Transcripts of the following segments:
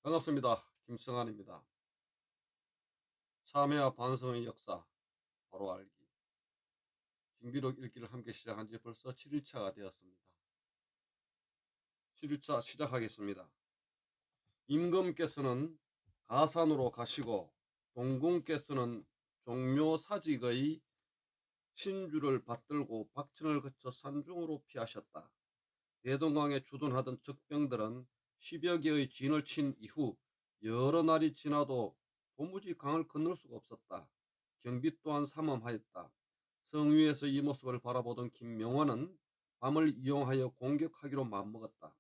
반갑습니다. 김성환입니다. 참회와 반성의 역사, 바로 알기. 징비록 읽기를 함께 시작한 지 벌써 7일차가 되었습니다. 7일차 시작하겠습니다. 임금께서는 가산으로 가시고 동궁께서는 종묘사직의 신주를 받들고 박천을 거쳐 산중으로 피하셨다. 대동강에 주둔하던 적병들은 10여 개의 진을 친 이후 여러 날이 지나도 도무지 강을 건널 수가 없었다. 경비 또한 삼엄하였다. 성 위에서 이 모습을 바라보던 김명원은 밤을 이용하여 공격하기로 마음먹었다.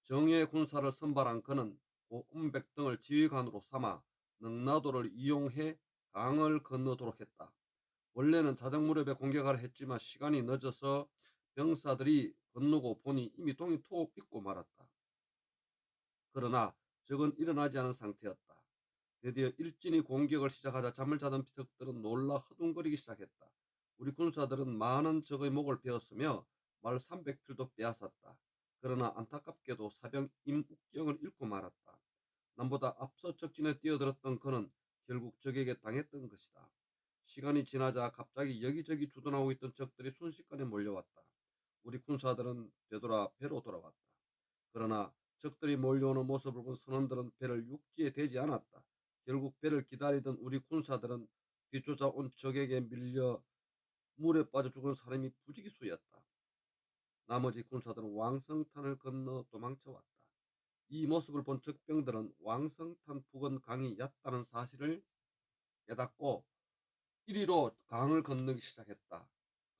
정예 군사를 선발한 그는 고은백 등을 지휘관으로 삼아 능라도를 이용해 강을 건너도록 했다. 원래는 자정 무렵에 공격하려 했지만 시간이 늦어서 병사들이 건너고 보니 이미 동이 톡 잊고 말았다. 그러나 적은 일어나지 않은 상태였다. 드디어 일진이 공격을 시작하자 잠을 자던 적들은 놀라 허둥거리기 시작했다. 우리 군사들은 많은 적의 목을 베었으며 말 300필도 빼앗았다. 그러나 안타깝게도 사병 임욱경을 잃고 말았다. 남보다 앞서 적진에 뛰어들었던 그는 결국 적에게 당했던 것이다. 시간이 지나자 갑자기 여기저기 주둔하고 있던 적들이 순식간에 몰려왔다. 우리 군사들은 되돌아 배로 돌아왔다. 그러나 적들이 몰려오는 모습을 본 선원들은 배를 육지에 대지 않았다. 결국 배를 기다리던 우리 군사들은 뒤쫓아온 적에게 밀려 물에 빠져 죽은 사람이 부지기수였다. 나머지 군사들은 왕성탄을 건너 도망쳐왔다. 이 모습을 본 적병들은 왕성탄 부근 강이 얕다는 사실을 깨닫고 이리로 강을 건너기 시작했다.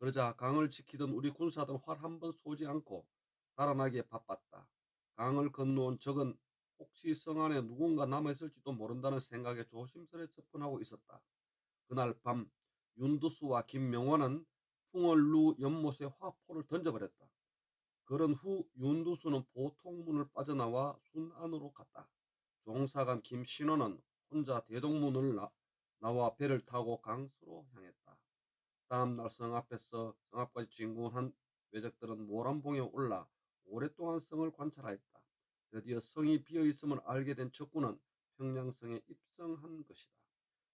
그러자 강을 지키던 우리 군사들은 활 한 번 쏘지 않고 달아나기에 바빴다. 강을 건너온 적은 혹시 성 안에 누군가 남아있을지도 모른다는 생각에 조심스레 접근하고 있었다. 그날 밤 윤두수와 김명원은 풍월루 연못에 화포를 던져버렸다. 그런 후 윤두수는 보통문을 빠져나와 순안으로 갔다. 종사관 김신호는 혼자 대동문을 나와 배를 타고 강수로 향했다. 다음날 성 앞까지 진군한 왜적들은 모란봉에 올라 오랫동안 성을 관찰하였다. 드디어 성이 비어있음을 알게 된 적군은 평양성에 입성한 것이다.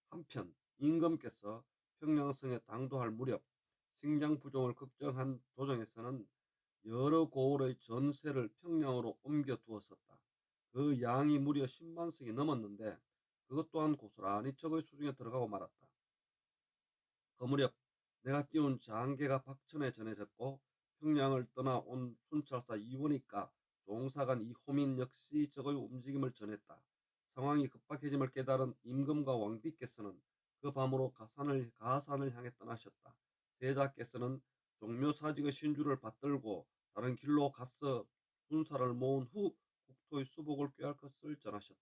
한편 임금께서 평양성에 당도할 무렵 식량부족을 걱정한 조정에서는 여러 고을의 전세를 평양으로 옮겨 두었었다. 그 양이 무려 10만 석이 넘었는데 그것 또한 고스란히 적의 수중에 들어가고 말았다. 그 무렵 내가 띄운 장계가 박천에 전해졌고 평양을 떠나온 순찰사 이원익과 종사관 이호민 역시 적의 움직임을 전했다. 상황이 급박해짐을 깨달은 임금과 왕비께서는 그 밤으로 가산을 향해 떠나셨다. 세자께서는 종묘사직의 신주를 받들고 다른 길로 가서 군사를 모은 후 국토의 수복을 꾀할 것을 전하셨다.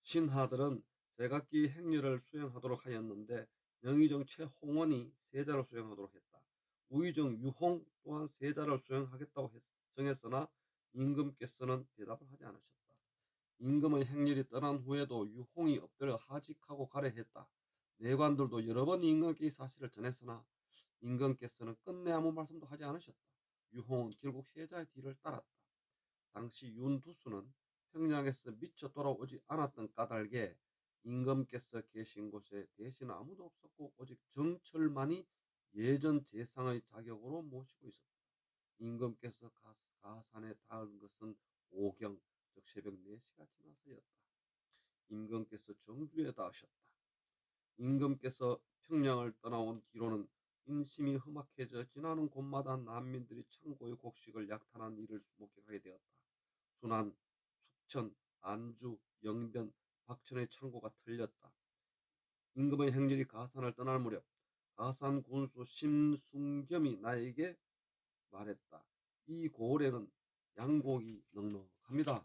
신하들은 제각기 행렬을 수행하도록 하였는데 영의정 최홍원이 세자를 수행하도록 했다. 우의정 유홍 또한 세자를 수행하겠다고 정했으나 임금께서는 대답을 하지 않으셨다. 임금의 행렬이 떠난 후에도 유홍이 엎드려 하직하고 가려 했다. 내관들도 여러 번 임금께 이 사실을 전했으나 임금께서는 끝내 아무 말씀도 하지 않으셨다. 유홍은 결국 세자의 뒤를 따랐다. 당시 윤두수는 평양에서 미처 돌아오지 않았던 까닭에 임금께서 계신 곳에 대신 아무도 없었고 오직 정철만이 예전 재상의 자격으로 모시고 있었다. 임금께서 가산에 닿은 것은 오경, 즉 새벽 4시가 지나서였다. 임금께서 정주에 닿으셨다. 임금께서 평양을 떠나온 뒤로는 인심이 험악해져 지나는 곳마다 난민들이 창고의 곡식을 약탈한 일을 목격하게 되었다. 순안, 숙천, 안주, 영변, 박천의 창고가 털렸다. 임금의 행렬이 가산을 떠날 무렵 가산 군수 심순겸이 나에게 말했다. 이 고을에는 양곡이 넉넉합니다.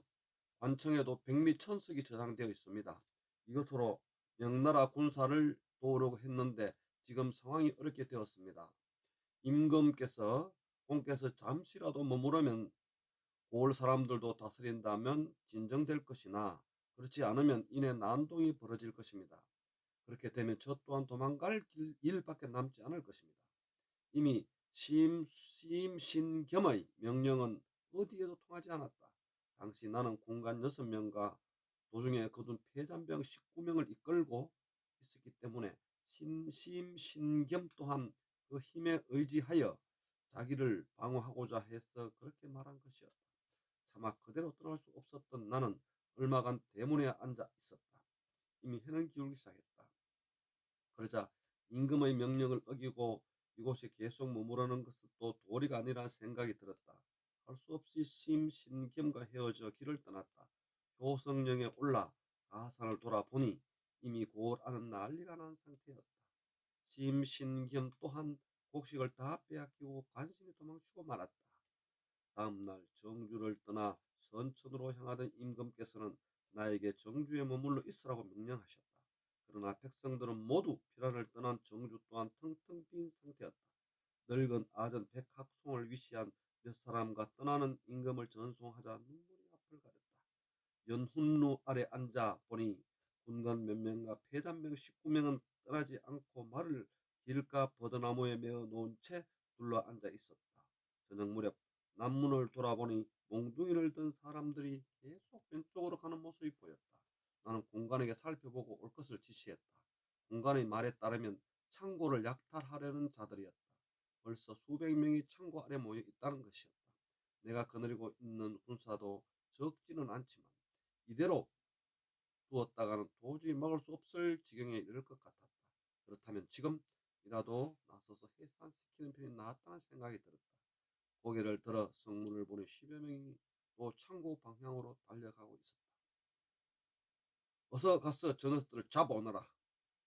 관청에도 백미 천석이 저장되어 있습니다. 이것으로 명나라 군사를 도우려고 했는데 지금 상황이 어렵게 되었습니다. 임금께서 공께서 잠시라도 머무르면 고을 사람들도 다스린다면 진정될 것이나 그렇지 않으면 이내 난동이 벌어질 것입니다. 그렇게 되면 저 또한 도망갈 일밖에 남지 않을 것입니다. 이미 심신겸의 명령은 어디에도 통하지 않았다. 당시 나는 군관 6명과 도중에 거둔 폐잔병 19명을 이끌고 있었기 때문에 신심신겸 또한 그 힘에 의지하여 자기를 방어하고자 해서 그렇게 말한 것이었다. 차마 그대로 떠날 수 없었던 나는 얼마간 대문에 앉아 있었다. 이미 해는 기울기 시작했다. 그러자 임금의 명령을 어기고 이곳에 계속 머무르는 것은 또 도리가 아니라는 생각이 들었다. 할 수 없이 심신겸과 헤어져 길을 떠났다. 효성령에 올라 가산을 돌아보니 이미 고을 안은 난리가 난 상태였다. 심신겸 또한 곡식을 다 빼앗기고 간신히 도망치고 말았다. 다음 날 정주를 떠나 선천으로 향하던 임금께서는 나에게 정주에 머물러 있으라고 명령하셨다. 그러나 백성들은 모두 피란을 떠난 정주 또한 텅텅 빈 상태였다. 늙은 아전 백학송을 위시한 몇 사람과 떠나는 임금을 전송하자 눈물이 앞을 가렸다. 연훈루 아래 앉아 보니 군관 몇 명과 폐단병 19명은 떠나지 않고 말을 길가 버드나무에 메어 놓은 채 둘러 앉아 있었다. 저녁 무렵 남문을 돌아보니 몽둥이를 든 사람들이 계속 왼쪽으로 가는 모습이 보였다. 나는 군관에게 살펴보고 올 것을 지시했다. 군관의 말에 따르면 창고를 약탈하려는 자들이었다. 벌써 수백 명이 창고 아래 모여 있다는 것이었다. 내가 거느리고 있는 군사도 적지는 않지만 이대로 두었다가는 도저히 막을 수 없을 지경에 이를 것 같았다. 그렇다면 지금이라도 나서서 해산시키는 편이 낫다는 생각이 들었다. 고개를 들어 성문을 보니 10여 명이 또 창고 방향으로 달려가고 있었다. 어서 가서 저것들을 잡아오너라.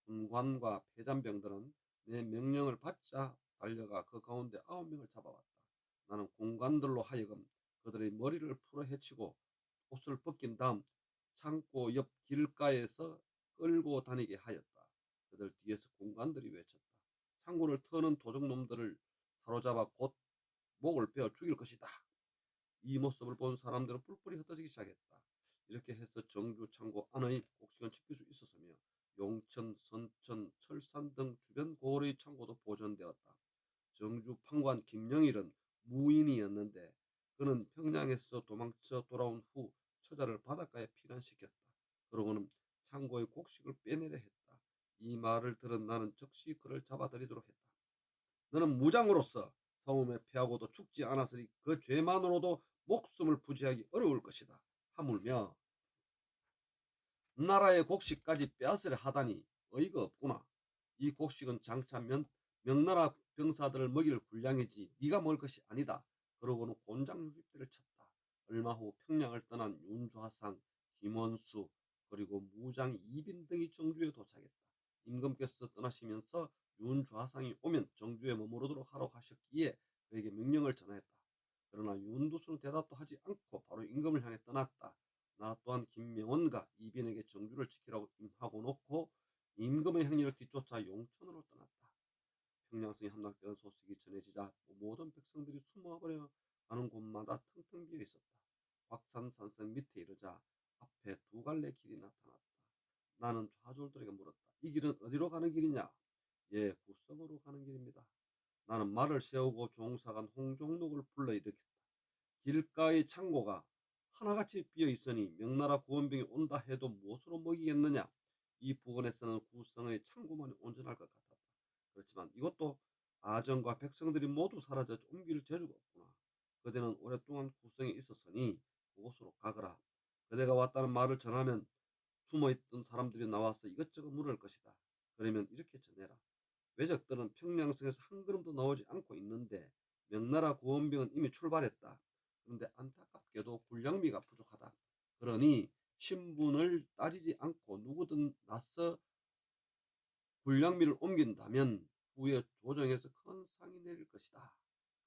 군관과 폐잔병들은 내 명령을 받자 달려가 그 가운데 9명을 잡아왔다. 나는 군관들로 하여금 그들의 머리를 풀어 헤치고 옷을 벗긴 다음 창고 옆 길가에서 끌고 다니게 하였다. 그들 뒤에서 군관들이 외쳤다. 창고를 터는 도적놈들을 사로잡아 곧 목을 베어 죽일 것이다. 이 모습을 본 사람들은 뿔뿔이 흩어지기 시작했다. 이렇게 해서 정주 창고 안의 곡식은 지킬 수 있었으며 용천, 선천, 철산 등 주변 고을의 창고도 보존되었다. 정주 판관 김영일은 무인이었는데 그는 평양에서 도망쳐 돌아온 후 처자를 바닷가에 피난시켰다. 그러고는 창고의 곡식을 빼내려 했다. 이 말을 들은 나는 즉시 그를 잡아들이도록 했다. 너는 무장으로서 성음에 패하고도 죽지 않았으니 그 죄만으로도 목숨을 부지하기 어려울 것이다. 하물며 나라의 곡식까지 빼앗으려 하다니 어이가 없구나. 이 곡식은 장차 명나라 병사들을 먹일 군량이지 네가 먹을 것이 아니다. 그러고는 곤장 60대를 쳤다. 얼마 후 평양을 떠난 윤좌상, 김원수 그리고 무장 이빈 등이 정주에 도착했다. 임금께서 떠나시면서 윤좌상이 오면 정주에 머무르도록 하라고 하셨기에 그에게 명령을 전하였다. 그러나 윤두수는 대답도 하지 않고 바로 임금을 향해 떠났다. 나 또한 김명원과 이빈에게 정주를 지키라고 임하고 놓고 임금의 행렬을 뒤쫓아 용천으로 떠났다. 평양성이 함락되는 소식이 전해지자 모든 백성들이 숨어버려 가는 곳마다 텅텅 비어 있었다. 박산산성 밑에 이르자 앞에 두 갈래 길이 나타났다. 나는 좌졸들에게 물었다. 이 길은 어디로 가는 길이냐? 예, 구성으로 가는 길입니다. 나는 말을 세우고 종사관 홍종록을 불러 일으켰다. 길가의 창고가 하나같이 비어 있으니 명나라 구원병이 온다 해도 무엇으로 먹이겠느냐? 이 부근에서는 구성의 창고만이 온전할 것 같았다. 그렇지만 이것도 아전과 백성들이 모두 사라져 옮길 재주가 없구나. 그대는 오랫동안 구성에 있었으니 그곳으로 가거라. 그대가 왔다는 말을 전하면 숨어있던 사람들이 나와서 이것저것 물을 것이다. 그러면 이렇게 전해라. 왜적들은 평양성에서 한 걸음도 나오지 않고 있는데 명나라 구원병은 이미 출발했다. 그런데 안타깝게도 군량미가 부족하다. 그러니 신분을 따지지 않고 누구든 나서 군량미를 옮긴다면 후에 조정에서 큰 상이 내릴 것이다.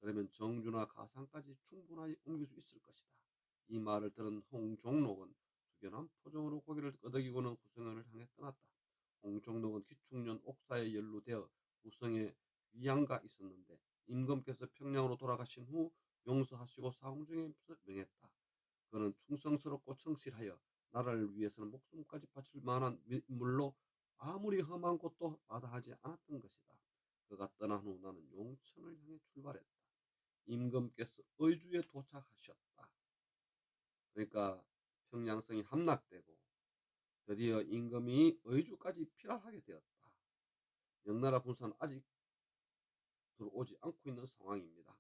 그러면 정주나 가상까지 충분하게 옮길 수 있을 것이다. 이 말을 들은 홍종록은 숙연한 표정으로 고개를 끄덕이고는 구성을 향해 떠났다. 홍종록은 기축년 옥사에 연루되어 구성에 위양가 있었는데 임금께서 평양으로 돌아가신 후 용서하시고 사홍중에 명했다. 그는 충성스럽고 성실하여 나라를 위해서는 목숨까지 바칠 만한 인물로 아무리 험한 곳도 마다하지 않았던 것이다. 그가 떠난 후 나는 용천을 향해 출발했다. 임금께서 의주에 도착하셨다. 그러니까 평양성이 함락되고 드디어 임금이 의주까지 피랄하게 되었다. 명나라 군사는 아직 들어오지 않고 있는 상황입니다.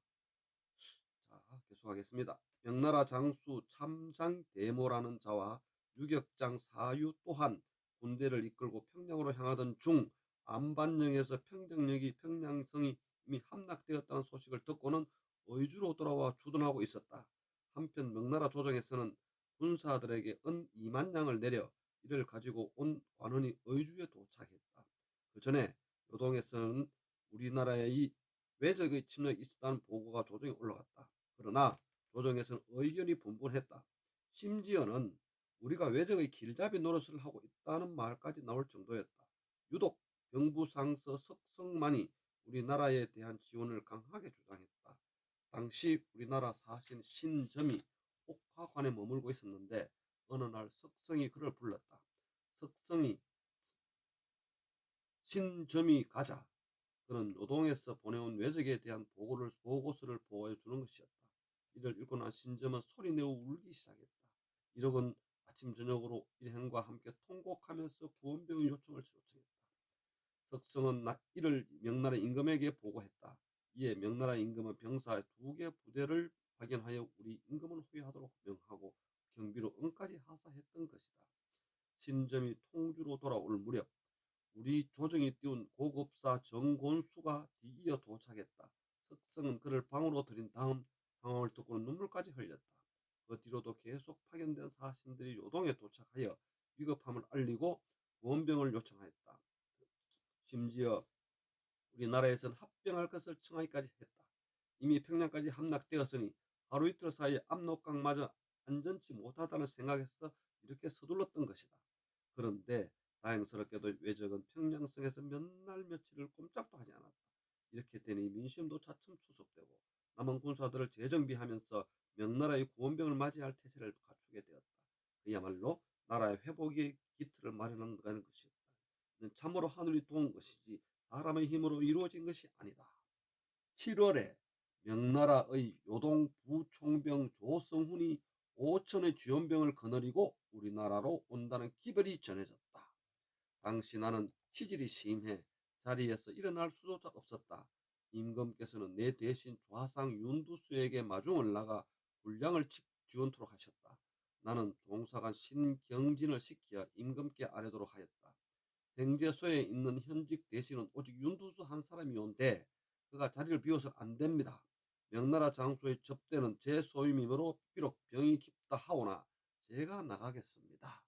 자, 계속하겠습니다. 명나라 장수 참장대모라는 자와 유격장 사유 또한 군대를 이끌고 평양으로 향하던 중 안반영에서 평정력이 평양성이 이미 함락되었다는 소식을 듣고는 의주로 돌아와 주둔하고 있었다. 한편 명나라 조정에서는 군사들에게 은 2만 냥을 내려 이를 가지고 온 관원이 의주에 도착했다. 그 전에 요동에서는 우리나라의 외적의 침략이 있었다는 보고가 조정에 올라갔다. 그러나 조정에서는 의견이 분분했다. 심지어는 우리가 외적의 길잡이 노릇을 하고 있다는 말까지 나올 정도였다. 유독 병부상서 석성만이 우리나라에 대한 지원을 강하게 주장했다. 당시 우리나라 사신 신점이 옥화관에 머물고 있었는데 어느 날 석성이 그를 불렀다. 석성이 신점이 가자. 그는 노동에서 보내온 외적에 대한 보고서를 보여주는 것이었다. 이를 읽고 난 신점은 소리내어 울기 시작했다. 이러곤 아침 저녁으로 일행과 함께 통곡하면서 구원병의 요청을 요청했다. 석성은 이를 명나라 임금에게 보고했다. 이에 명나라 임금은 병사의 2개 부대를 파견하여 우리 임금을 후회하도록 명하고 경비로 은까지 하사했던 것이다. 신점이 통주로 돌아올 무렵 우리 조정이 띄운 고급사 정곤수가 뒤이어 도착했다. 석성은 그를 방으로 들인 다음 상황을 듣고는 눈물까지 흘렸다. 그 뒤로도 계속 파견된 사신들이 요동에 도착하여 위급함을 알리고 구원병을 요청하였다. 심지어 우리나라에서는 합병할 것을 청하기까지 했다. 이미 평양까지 함락되었으니 하루 이틀 사이에 압록강마저 안전치 못하다는 생각에서 이렇게 서둘렀던 것이다. 그런데 다행스럽게도 외적은 평양성에서 몇 날 며칠을 꼼짝도 하지 않았다. 이렇게 되니 민심도 차츰 수습되고 남은 군사들을 재정비하면서 명나라의 구원병을 맞이할 태세를 갖추게 되었다. 그야말로 나라의 회복의 기틀을 마련한 것이었다. 참으로 하늘이 도운 것이지 사람의 힘으로 이루어진 것이 아니다. 7월에 명나라의 요동 부총병 조성훈이 5천의 주연병을 거느리고 우리나라로 온다는 기별이 전해졌다. 당시 나는 치질이 심해 자리에서 일어날 수조차 없었다. 임금께서는 내 대신 좌상 윤두수에게 마중을 나가 군량을 지원토록 하셨다. 나는 종사관 신경진을 시켜 임금께 아뢰도록 하였다. 행제소에 있는 현직 대신은 오직 윤두수 한 사람이온데 그가 자리를 비워서 안 됩니다. 명나라 장수의 접대는 제 소임이므로 비록 병이 깊다 하오나 제가 나가겠습니다.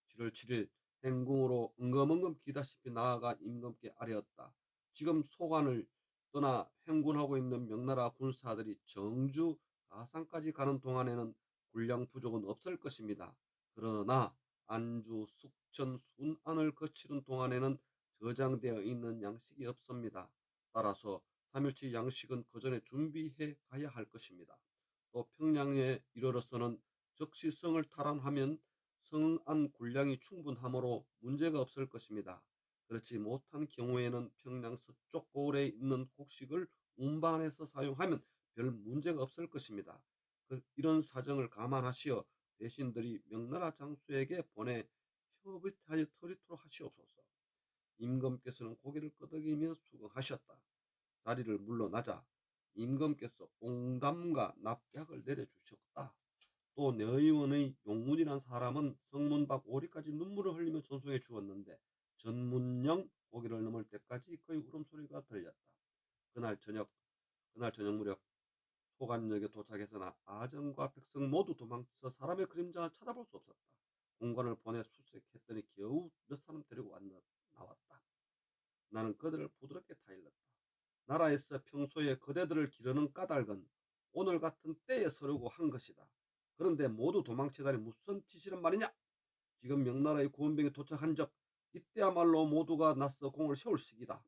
7월 7일 행궁으로 엉금엉금 기다시피 나아가 임금께 아뢰었다. 지금 소관을 떠나 행군하고 있는 명나라 군사들이 정주, 가상까지 가는 동안에는 군량 부족은 없을 것입니다. 그러나 안주, 숙천, 순안을 거치는 동안에는 저장되어 있는 양식이 없습니다. 따라서 3일치 양식은 그 전에 준비해 가야 할 것입니다. 또 평양에 이르러서는 즉시 성을 탈환하면 성안 군량이 충분하므로 문제가 없을 것입니다. 그렇지 못한 경우에는 평양 서쪽 고을에 있는 곡식을 운반해서 사용하면 별 문제가 없을 것입니다. 이런 사정을 감안하시어 대신들이 명나라 장수에게 보내 협의하여 터리토록 하시옵소서. 임금께서는 고개를 끄덕이며 수긍하셨다. 자리를 물러나자 임금께서 옹담과 납약을 내려주셨다. 또 내의원의 용문이란 사람은 성문 밖 오리까지 눈물을 흘리며 전송해 주었는데 전문령 고개를 넘을 때까지 그의 울음소리가 들렸다. 그날 저녁 무렵 소관역에 도착해서나 아정과 백성 모두 도망쳐 사람의 그림자 찾아볼 수 없었다. 공관을 보내 수색했더니 겨우 몇 사람 데리고 나왔다. 나는 그들을 부드럽게 타일렀다. 나라에서 평소에 그대들을 기르는 까닭은 오늘 같은 때에 서려고 한 것이다. 그런데 모두 도망치다니 무슨 짓이란 말이냐? 지금 명나라의 구원병이 도착한 적 이때야말로 모두가 나서 공을 세울 시기다.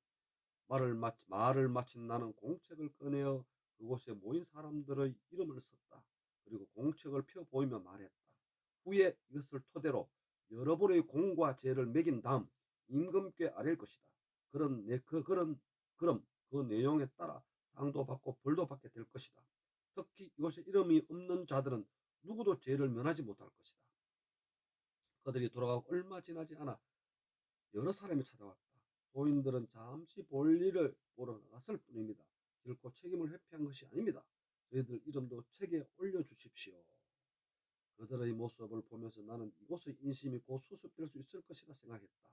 말을 마친 나는 공책을 꺼내어 그곳에 모인 사람들의 이름을 썼다. 그리고 공책을 펴 보이며 말했다. 후에 이것을 토대로 여러분의 공과 죄를 매긴 다음 임금께 아뢰 것이다. 그럼 그 내용에 따라 상도 받고 벌도 받게 될 것이다. 특히 이곳에 이름이 없는 자들은 누구도 죄를 면하지 못할 것이다. 그들이 돌아가고 얼마 지나지 않아 여러 사람이 찾아왔다. 소인들은 잠시 볼일을 보러 나갔을 뿐입니다. 결코 책임을 회피한 것이 아닙니다. 저희들 이름도 책에 올려주십시오. 그들의 모습을 보면서 나는 이곳의 인심이 곧 수습될 수 있을 것이라 생각했다.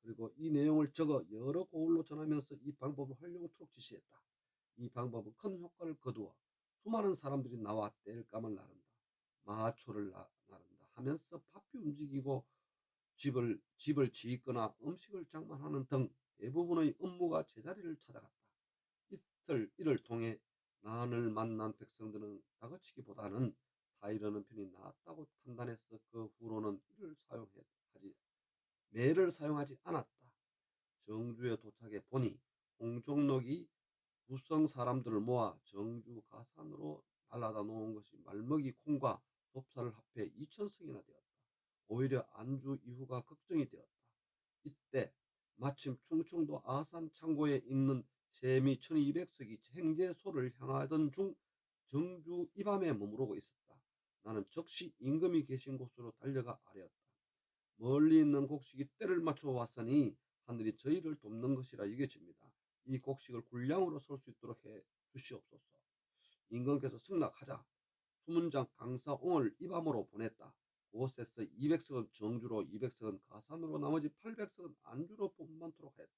그리고 이 내용을 적어 여러 고을로 전하면서 이 방법을 활용토록 지시했다. 이 방법은 큰 효과를 거두어 수많은 사람들이 나와 땔감을 나른다, 마초를 나른다 하면서 바삐 움직이고 집을 지키거나 음식을 장만하는 등 대부분의 업무가 제자리를 찾아갔다. 이를 통해 난을 만난 백성들은 다그치기보다는 타이르는 편이 낫다고 판단해서 그 후로는 매를 사용하지 않았다. 정주에 도착해 보니 홍종록이 구성 사람들을 모아 정주 가산으로 날라다 놓은 것이 말먹이 콩과 좁쌀을 합해 2,000석이나 되었다. 오히려 안주 이후가 걱정이 되었다. 이때 마침 충청도 아산 창고에 있는 셈이 1200석이 행제소를 향하던 중 정주 이밤에 머무르고 있었다. 나는 즉시 임금이 계신 곳으로 달려가 아뢰었다. 멀리 있는 곡식이 때를 맞춰 왔으니 하늘이 저희를 돕는 것이라 여겨집니다. 이 곡식을 군량으로 쓸 수 있도록 해 주시옵소서. 임금께서 승낙하자 수문장 강사옹을 이밤으로 보냈다. 그곳에서 200석은 정주로, 200석은 가산으로, 나머지 800석은 안주로 분만토록 하였다.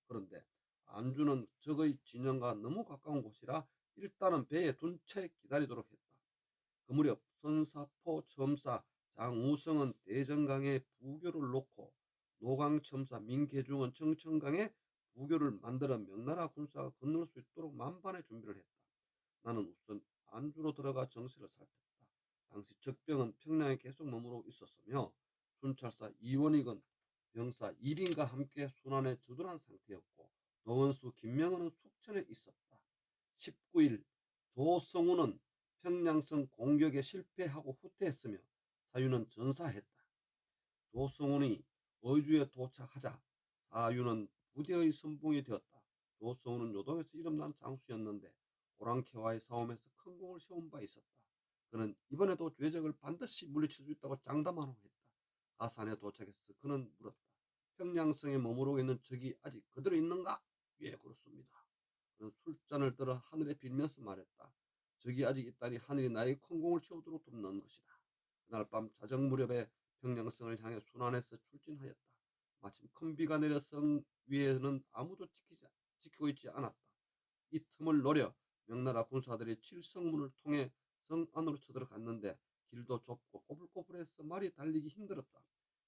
그런데 안주는 적의 진영과 너무 가까운 곳이라 일단은 배에 둔 채 기다리도록 했다. 그 무렵 선사포 첨사 장우성은 대정강에 부교를 놓고 노강첨사 민계중은 청천강에 부교를 만들어 명나라 군사가 건널 수 있도록 만반의 준비를 했다. 나는 우선 안주로 들어가 정세를 살폈다. 당시 적병은 평양에 계속 머무르고 있었으며 순찰사 이원익은 병사 이빈과 함께 순환에 주둔한 상태였고 노원수 김명은은 숙천에 있었다. 19일 조성우는 평양성 공격에 실패하고 후퇴했으며 사유는 전사했다. 조성운이 어주에 도착하자 사유는 부대의 선봉이 되었다. 조성운은 요동에서 이름난 장수였는데 오랑캐와의 싸움에서 큰 공을 세운 바 있었다. 그는 이번에도 죄적을 반드시 물리칠 수 있다고 장담하고 했다. 가산에 도착해서 그는 물었다. 평양성에 머무르고 있는 적이 아직 그대로 있는가? 예, 그렇습니다. 그는 술잔을 들어 하늘에 빌면서 말했다. 적이 아직 있다니 하늘이 나의 큰 공을 채우도록 돕는 것이다. 그날 밤 자정 무렵에 평양성을 향해 순환해서 출진하였다. 마침 큰 비가 내려 성 위에는 아무도 지키고 있지 않았다. 이 틈을 노려 명나라 군사들이 칠성문을 통해 성 안으로 쳐들어갔는데 길도 좁고 꼬불꼬불해서 말이 달리기 힘들었다.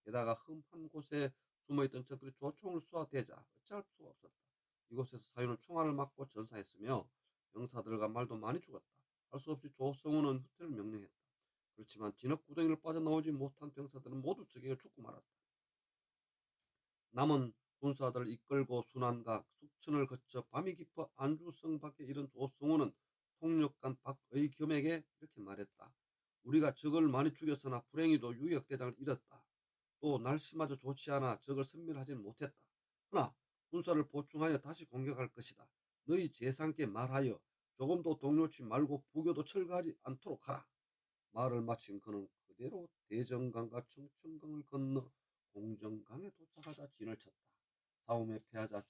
게다가 험한 곳에 숨어있던 적들이 조총을 쏘아대자 어찌할 수가 없었다. 이곳에서 사유는 총알을 맞고 전사했으며 병사들과 말도 많이 죽었다. 할 수 없이 조성우는 후퇴를 명령했다. 그렇지만 진흙구덩이를 빠져나오지 못한 병사들은 모두 적에게 죽고 말았다. 남은 군사들을 이끌고 순안과 숙천을 거쳐 밤이 깊어 안주성 밖에 이른 조성우는 통역관 박의겸에게 이렇게 말했다. 우리가 적을 많이 죽였으나 불행히도 유역대장을 잃었다. 또 날씨마저 좋지 않아 적을 섬멸하지는 못했다. 그러나 군사를 보충하여 다시 공격할 것이다. 너희 재상께 말하여 조금도 동요치 말고 부교도 철거하지 않도록 하라. 말을 마친 그는 그대로 대정강과 청천강을 건너 공정강에 도착하자 진을 쳤다. 싸움에 패하자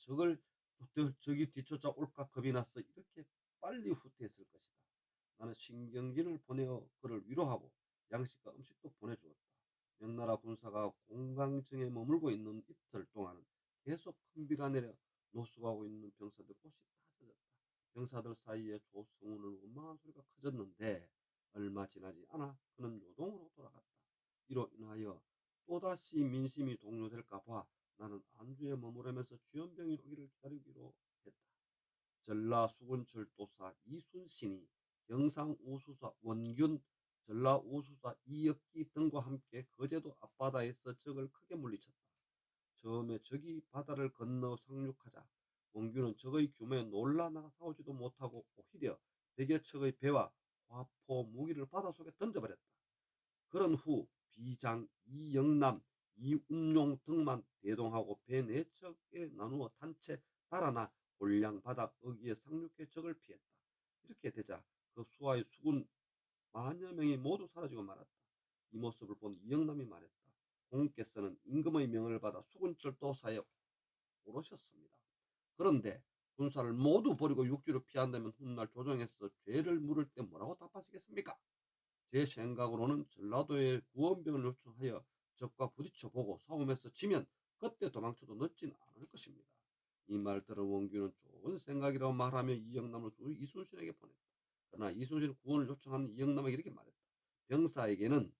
적이 뒤쫓아 올까 겁이 나서 이렇게 빨리 후퇴했을 것이다. 나는 신경진을 보내어 그를 위로하고 양식과 음식도 보내주었다. 명나라 군사가 공강정에 머물고 있는 이틀 동안은 계속 큰 비가 내려 노숙하고 있는 병사들 옷이 다 젖었다. 병사들 사이에 조성운을 원망한 소리가 커졌는데 얼마 지나지 않아 그는 요동으로 돌아갔다. 이로 인하여 또다시 민심이 동요될까 봐 나는 안주에 머무르면서 주연병이 오기를 기다리기로 했다. 전라수군철도사 이순신이 경상우수사 원균, 전라우수사 이역기 등과 함께 거제도 앞바다에서 적을 크게 물리쳤다. 처음에 적이 바다를 건너 상륙하자 원균은 적의 규모에 놀라 나가 싸우지도 못하고 오히려 백여 척의 배와 화포 무기를 바닷속에 던져버렸다. 그런 후 비장, 이영남, 이운용 등만 대동하고 배 4척에 나누어 단체 달아나 곤량 바다 어귀에 상륙해 적을 피했다. 이렇게 되자 그 수하의 수군 만여 명이 모두 사라지고 말았다. 이 모습을 본 이영남이 말했다. 공께서는 임금의 명을 받아 수군철도사에 오르셨습니다. 그런데 군사를 모두 버리고 육지로 피한다면 훗날 조정에서 죄를 물을 때 뭐라고 답하시겠습니까? 제 생각으로는 전라도에 구원병을 요청하여 적과 부딪혀보고 싸움에서 지면 그때 도망쳐도 늦진 않을 것입니다. 이 말 들은 원규는 좋은 생각이라고 말하며 이영남을 이순신에게 보냈다. 그러나 이순신은 구원을 요청하는 이영남에게 이렇게 말했다. 병사에게는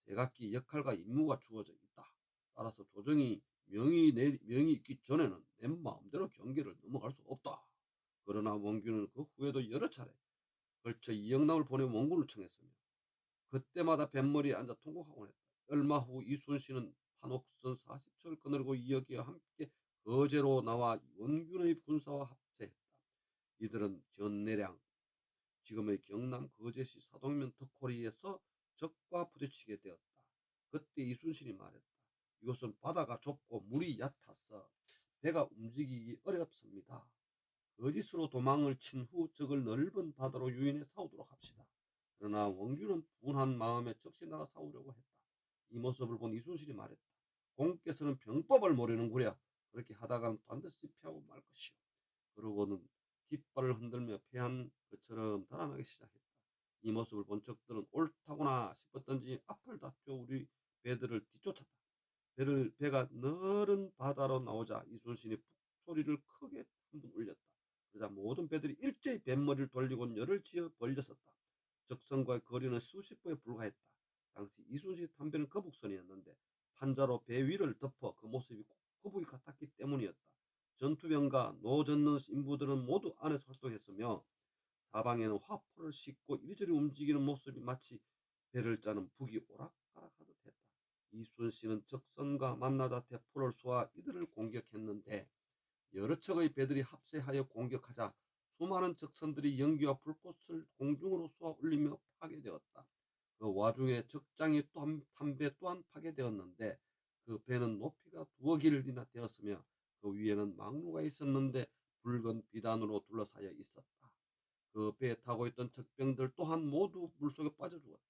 제각기 역할과 임무가 주어져 있다. 따라서 조정이 명이 있기 전에는 내 마음대로 경계를 넘어갈 수 없다. 그러나 원규는 그 후에도 여러 차례 걸쳐 이영남을 보내 원군을 청했으며 그때마다 뱃머리에 앉아 통곡하곤 했다. 얼마 후 이순신은 판옥선 40척을 거느리고 이혁이와 함께 거제로 나와 원균의 군사와 합세했다. 이들은 견내량, 지금의 경남 거제시 사동면 덕호리에서 적과 부딪히게 되었다. 그때 이순신이 말했다. 이곳은 바다가 좁고 물이 얕아서 배가 움직이기 어렵습니다. 거짓으로 도망을 친 후 적을 넓은 바다로 유인해 싸우도록 합시다. 그러나 원규는 분한 마음에 적시 나가 싸우려고 했다. 이 모습을 본 이순신이 말했다. 공께서는 병법을 모르는구려. 그렇게 하다가는 반드시 피하고 말 것이오. 그러고는 깃발을 흔들며 패한 것처럼 달아나기 시작했다. 이 모습을 본 적들은 옳다구나 싶었던지 앞을 다투어 우리 배들을 뒤쫓았다. 배가 넓은 바다로 나오자 이순신이 소리를 크게 한번 울렸다. 그러자 모든 배들이 일제히 뱃머리를 돌리고 열을 지어 벌려섰다. 적선과의 거리는 수십 보에 불과했다. 당시 이순신의 탐배는 거북선이었는데 판자로 배 위를 덮어 그 모습이 거북이 같았기 때문이었다. 전투병과 노 젓는 인부들은 모두 안에서 활동했으며 사방에는 화포를 싣고 이리저리 움직이는 모습이 마치 배를 짜는 북이 오락가락하듯 했다. 이순신은 적선과 만나자 대포를 쏘아 이들을 공격했는데 여러 척의 배들이 합세하여 공격하자 수많은 적선들이 연기와 불꽃을 공중으로 쏘아 올리며 파괴되었다. 그 와중에 적장이 한 배 또한 파괴되었는데 그 배는 높이가 2억1이나 되었으며 그 위에는 망루가 있었는데 붉은 비단으로 둘러싸여 있었다. 그 배에 타고 있던 적병들 또한 모두 물속에 빠져 죽었다.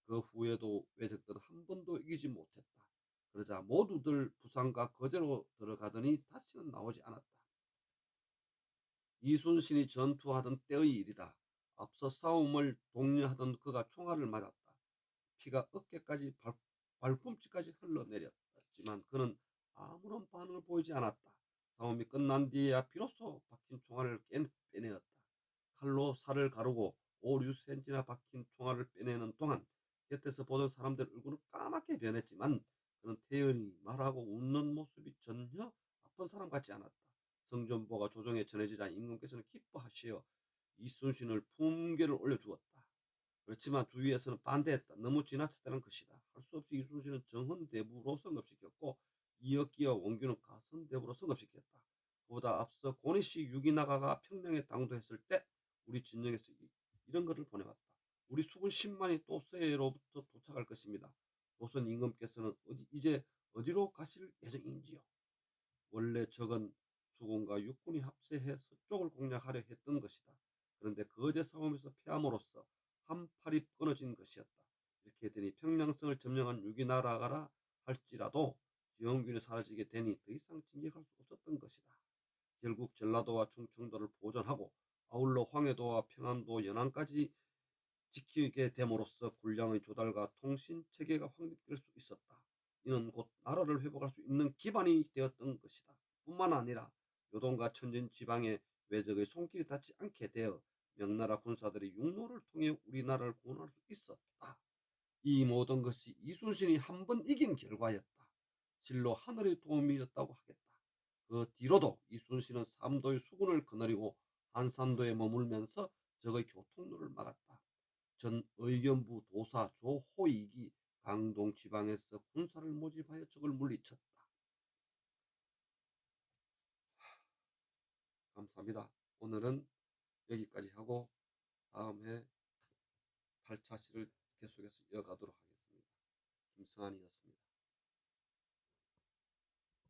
그 후에도 왜적들은 한 번도 이기지 못했다. 그러자 모두들 부산과 거제로 들어가더니 다시는 나오지 않았다. 이순신이 전투하던 때의 일이다. 앞서 싸움을 독려하던 그가 총알을 맞았다. 피가 어깨까지 발꿈치까지 흘러내렸지만 그는 아무런 반응을 보이지 않았다. 싸움이 끝난 뒤에야 비로소 박힌 총알을 빼내었다. 칼로 살을 가르고 5, 6cm나 박힌 총알을 빼내는 동안 곁에서 보던 사람들 얼굴은 까맣게 변했지만 그는 태연히 말하고 웃는 모습이 전혀 아픈 사람 같지 않았다. 성전보가 조정에 전해지자 임금께서는 기뻐하시어 이순신을 품계를 올려주었다. 그렇지만 주위에서는 반대했다. 너무 지나쳤다는 것이다. 할 수 없이 이순신은 정헌대부로 성급시켰고 이혁기와 원규는 가선대부로 성급시켰다. 보다 앞서 고니씨 유기나가가 평양에 당도했을 때 우리 진영에서 이런 것을 보내왔다. 우리 수군 10만이 또 서해로부터 도착할 것입니다. 조선 임금께서는 이제 어디로 가실 예정인지요? 원래 적은 수군과 육군이 합세해 서쪽을 공략하려 했던 것이다. 그런데 거제 싸움에서 패함으로써 한 팔이 끊어진 것이었다. 이렇게 되니 평양성을 점령한 유기나라가라 할지라도 지원군이 사라지게 되니 더 이상 진격할 수 없었던 것이다. 결국 전라도와 충청도를 보존하고 아울러 황해도와 평안도 연안까지 지키게 됨으로써 군량의 조달과 통신 체계가 확립될 수 있었다. 이는 곧 나라를 회복할 수 있는 기반이 되었던 것이다. 뿐만 아니라 요동과 천진 지방의 외적의 손길이 닿지 않게 되어 명나라 군사들이 육로를 통해 우리나라를 구원할 수 있었다. 이 모든 것이 이순신이 한 번 이긴 결과였다. 실로 하늘의 도움이었다고 하겠다. 그 뒤로도 이순신은 삼도의 수군을 거느리고 한산도에 머물면서 적의 교통로를 막았다. 전 의견부 도사 조호익이 강동 지방에서 군사를 모집하여 적을 물리쳤다. 감사합니다. 오늘은 여기까지 하고 다음에 8차 시를 계속해서 이어가도록 하겠습니다. 김성환이었습니다.